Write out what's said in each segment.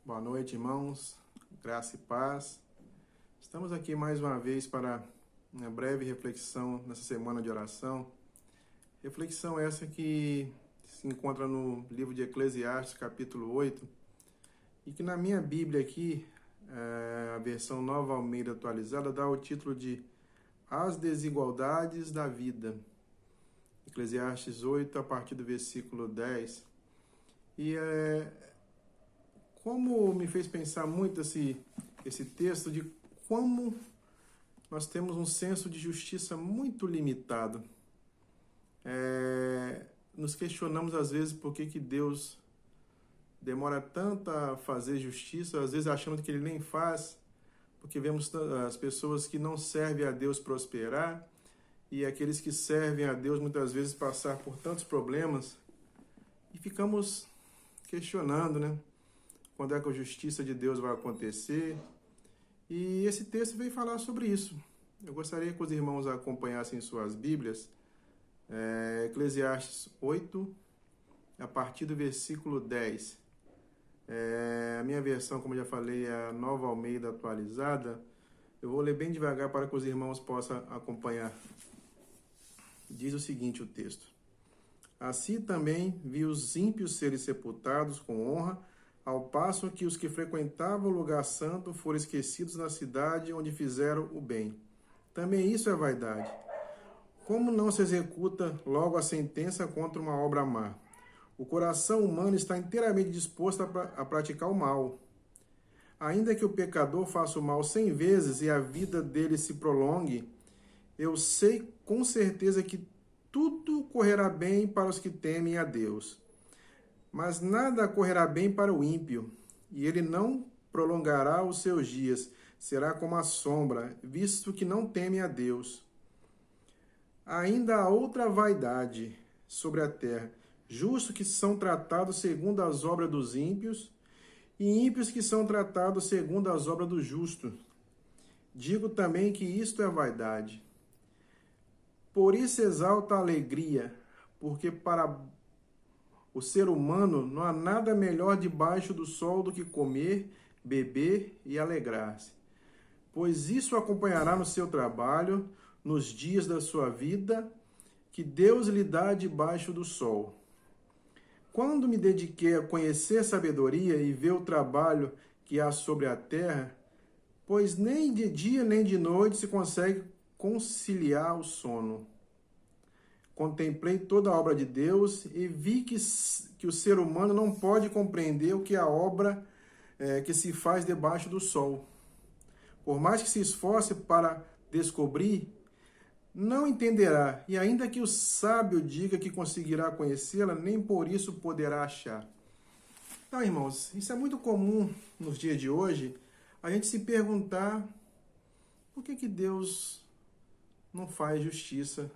Boa noite, irmãos. Graça e paz. Estamos aqui mais uma vez para uma breve reflexão nessa semana de oração. Reflexão essa que se encontra no livro de Eclesiastes, capítulo 8, e que na minha Bíblia aqui, a versão Nova Almeida atualizada, dá o título de As Desigualdades da Vida. Eclesiastes 8, a partir do versículo 10. E como me fez pensar muito esse texto de como nós temos um senso de justiça muito limitado. Nos questionamos às vezes por que Deus demora tanto a fazer justiça, às vezes achando que Ele nem faz, porque vemos as pessoas que não servem a Deus prosperar e aqueles que servem a Deus muitas vezes passar por tantos problemas e ficamos questionando, né? Quando é que a justiça de Deus vai acontecer? E esse texto veio falar sobre isso. Eu gostaria que os irmãos acompanhassem suas Bíblias, Eclesiastes 8, a partir do versículo 10. A minha versão, como já falei, é a Nova Almeida atualizada. Eu vou ler bem devagar para que os irmãos possam acompanhar. Diz o seguinte o texto: Assim também vi os ímpios serem sepultados com honra, ao passo que os que frequentavam o lugar santo foram esquecidos na cidade onde fizeram o bem. Também isso é vaidade. Como não se executa logo a sentença contra uma obra má? O coração humano está inteiramente disposto a praticar o mal. Ainda que o pecador faça o mal 100 vezes e a vida dele se prolongue, eu sei com certeza que tudo correrá bem para os que temem a Deus. Mas nada correrá bem para o ímpio, e ele não prolongará os seus dias, será como a sombra, visto que não teme a Deus. Ainda há outra vaidade sobre a terra, justos que são tratados segundo as obras dos ímpios, e ímpios que são tratados segundo as obras do justo. Digo também que isto é vaidade. Por isso exalta a alegria, porque para o ser humano não há nada melhor debaixo do sol do que comer, beber e alegrar-se, pois isso acompanhará no seu trabalho, nos dias da sua vida, que Deus lhe dá debaixo do sol. Quando me dediquei a conhecer sabedoria e ver o trabalho que há sobre a terra, pois nem de dia nem de noite se consegue conciliar o sono. Contemplei toda a obra de Deus e vi que o ser humano não pode compreender o que é a obra que se faz debaixo do sol. Por mais que se esforce para descobrir, não entenderá, e ainda que o sábio diga que conseguirá conhecê-la, nem por isso poderá achar. Então, irmãos, isso é muito comum nos dias de hoje, a gente se perguntar por que Deus não faz justiça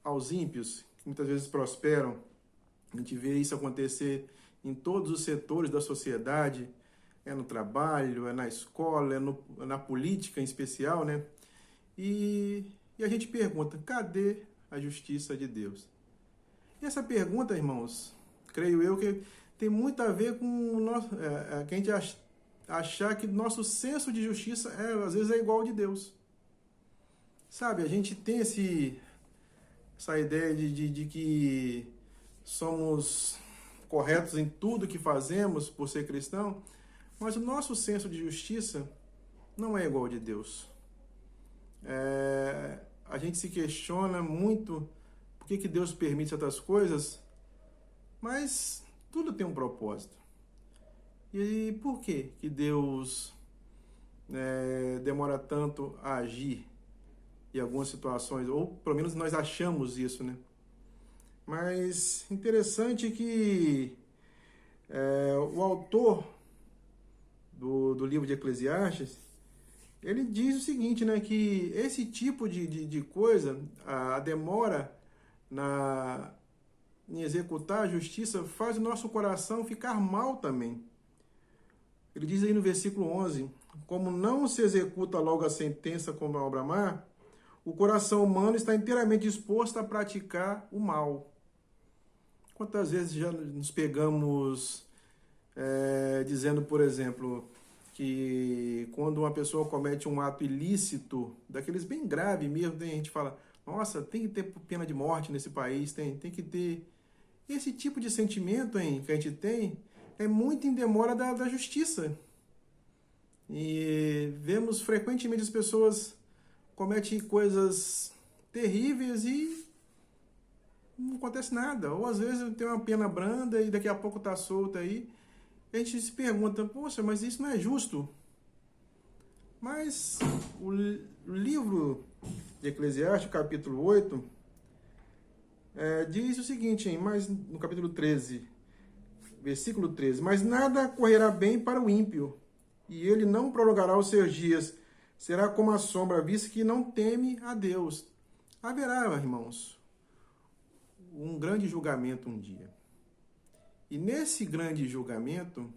aos ímpios, que muitas vezes prosperam. A gente vê isso acontecer em todos os setores da sociedade, no trabalho, na escola, na política em especial, né? E a gente pergunta, cadê a justiça de Deus? E essa pergunta, irmãos, creio eu que tem muito a ver com que a gente achar que nosso senso de justiça às vezes é igual ao de Deus. Sabe, a gente tem essa ideia de que somos corretos em tudo que fazemos por ser cristão, mas o nosso senso de justiça não é igual ao de Deus. A gente se questiona muito por que Deus permite certas coisas, mas tudo tem um propósito. E por que Deus demora tanto a agir em algumas situações, ou pelo menos nós achamos isso, né? Mas interessante que o autor do livro de Eclesiastes, ele diz o seguinte, né? Que esse tipo de coisa, a demora em executar a justiça, faz o nosso coração ficar mal também. Ele diz aí no versículo 11, como não se executa logo a sentença como a obra má, o coração humano está inteiramente disposto a praticar o mal. Quantas vezes já nos pegamos dizendo, por exemplo, que quando uma pessoa comete um ato ilícito, daqueles bem grave mesmo, a gente fala, nossa, tem que ter pena de morte nesse país, tem que ter. Esse tipo de sentimento, que a gente tem é muito em demora da justiça. E vemos frequentemente as pessoas cometem coisas terríveis e não acontece nada. Ou às vezes tem uma pena branda e daqui a pouco está solta aí. A gente se pergunta, poxa, mas isso não é justo. Mas o livro de Eclesiastes, capítulo 8, diz o seguinte, mas no capítulo 13, versículo 13, mas nada correrá bem para o ímpio, e ele não prolongará os seus dias. Será como a sombra, visto que não teme a Deus. Haverá, irmãos, um grande julgamento um dia. E nesse grande julgamento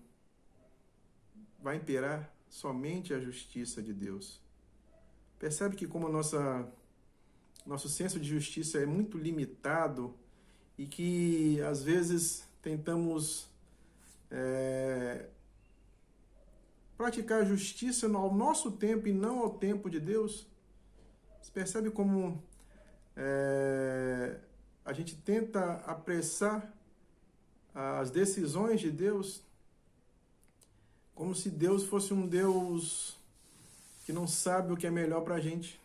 vai imperar somente a justiça de Deus. Percebe que como nosso senso de justiça é muito limitado e que às vezes tentamos praticar a justiça ao nosso tempo e não ao tempo de Deus? Você percebe como a gente tenta apressar as decisões de Deus, como se Deus fosse um Deus que não sabe o que é melhor para a gente.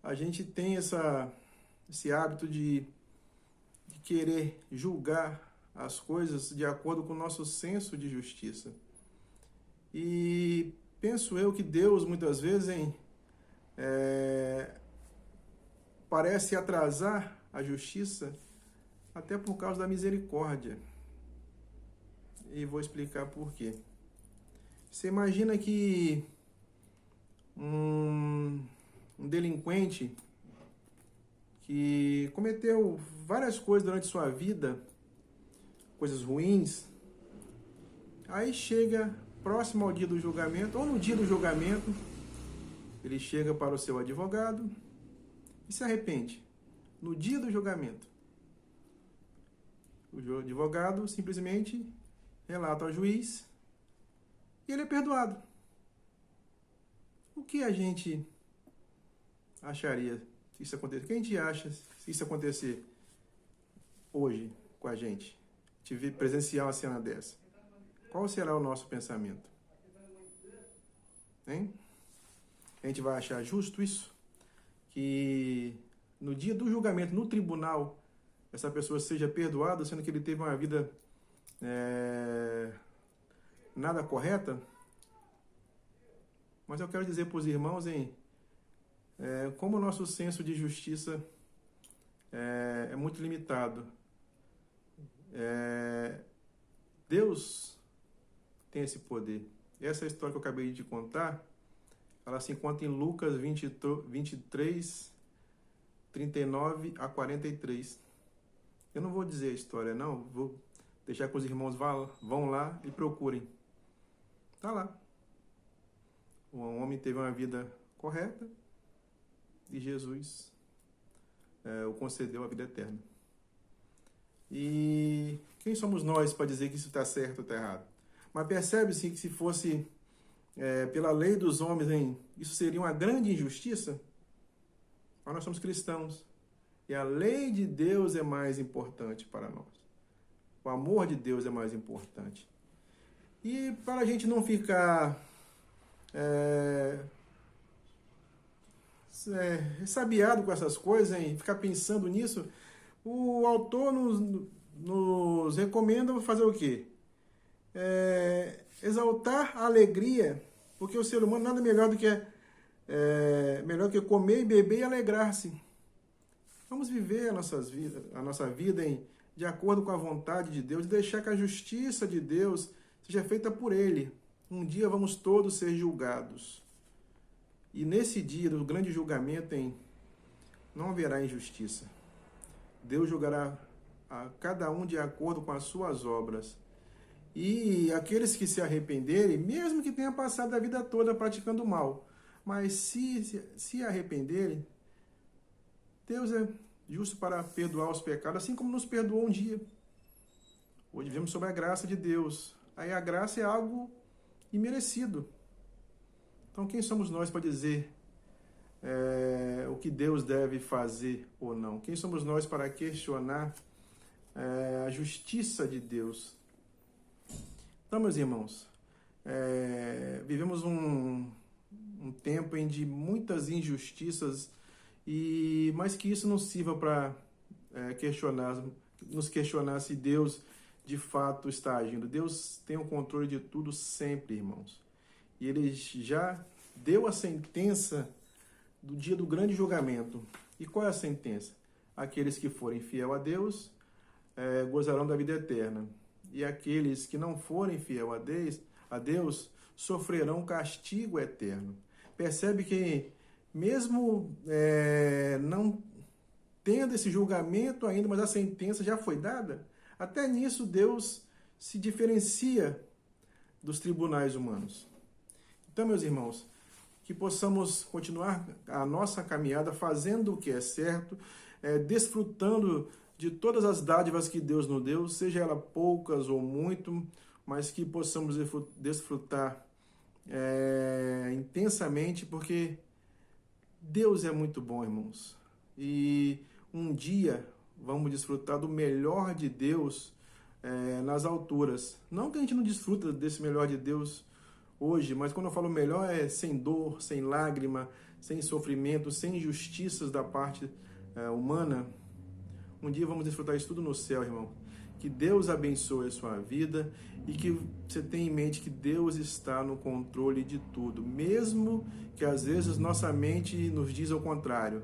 A gente tem esse hábito de querer julgar as coisas de acordo com o nosso senso de justiça. E penso eu que Deus, muitas vezes, parece atrasar a justiça até por causa da misericórdia. E vou explicar por quê. Você imagina que um delinquente que cometeu várias coisas durante sua vida, coisas ruins, aí chega próximo ao dia do julgamento, ou no dia do julgamento, ele chega para o seu advogado e se arrepende. No dia do julgamento, o advogado simplesmente relata ao juiz e ele é perdoado. O que a gente acharia se isso acontecer? O que a gente acha se isso acontecer hoje com a gente? Presenciar uma cena dessa. Qual será o nosso pensamento? Hein? A gente vai achar justo isso? Que no dia do julgamento, no tribunal, essa pessoa seja perdoada, sendo que ele teve uma vida nada correta? Mas eu quero dizer para os irmãos, como o nosso senso de justiça é muito limitado. Deus tem esse poder. Essa história que eu acabei de contar, ela se encontra em Lucas 23, 39 a 43. Eu não vou dizer a história, não. Vou deixar que os irmãos vão lá e procurem. Está lá. Um homem teve uma vida correta e Jesus o concedeu a vida eterna. E quem somos nós para dizer que isso está certo ou está errado? Mas percebe-se que se fosse pela lei dos homens, isso seria uma grande injustiça? Mas nós somos cristãos. E a lei de Deus é mais importante para nós. O amor de Deus é mais importante. E para a gente não ficar sabiado com essas coisas, ficar pensando nisso, o autor nos recomenda fazer o quê? Exaltar a alegria, porque o ser humano nada melhor do que melhor que comer, beber e alegrar-se. Vamos viver a nossa vida de acordo com a vontade de Deus, deixar que a justiça de Deus seja feita por Ele. Um dia vamos todos ser julgados. E nesse dia do grande julgamento, não haverá injustiça. Deus julgará a cada um de acordo com as suas obras. E aqueles que se arrependerem, mesmo que tenham passado a vida toda praticando mal, mas se arrependerem, Deus é justo para perdoar os pecados, assim como nos perdoou um dia. Hoje vivemos sobre a graça de Deus. Aí a graça é algo imerecido. Então quem somos nós para dizer o que Deus deve fazer ou não? Quem somos nós para questionar a justiça de Deus? Então, meus irmãos, vivemos um tempo em de muitas injustiças, mas que isso não sirva para nos questionar se Deus de fato está agindo. Deus tem o controle de tudo sempre, irmãos. E Ele já deu a sentença do dia do grande julgamento. E qual é a sentença? Aqueles que forem fiel a Deus gozarão da vida eterna. E aqueles que não forem fiel a Deus sofrerão castigo eterno. Percebe que mesmo não tendo esse julgamento ainda, mas a sentença já foi dada, até nisso Deus se diferencia dos tribunais humanos. Então, meus irmãos, que possamos continuar a nossa caminhada fazendo o que é certo, desfrutando de todas as dádivas que Deus nos deu, seja ela poucas ou muito, mas que possamos desfrutar intensamente, porque Deus é muito bom, irmãos. E um dia vamos desfrutar do melhor de Deus nas alturas. Não que a gente não desfruta desse melhor de Deus hoje, mas quando eu falo melhor é sem dor, sem lágrima, sem sofrimento, sem injustiças da parte humana. Um dia vamos desfrutar isso tudo no céu, irmão. Que Deus abençoe a sua vida e que você tenha em mente que Deus está no controle de tudo, mesmo que às vezes nossa mente nos diz ao contrário.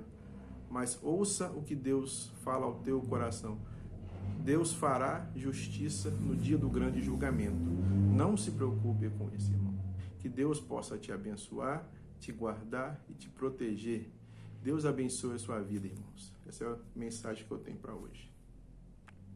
Mas ouça o que Deus fala ao teu coração. Deus fará justiça no dia do grande julgamento. Não se preocupe com isso, irmão. Que Deus possa te abençoar, te guardar e te proteger. Deus abençoe a sua vida, irmãos. Essa é a mensagem que eu tenho para hoje.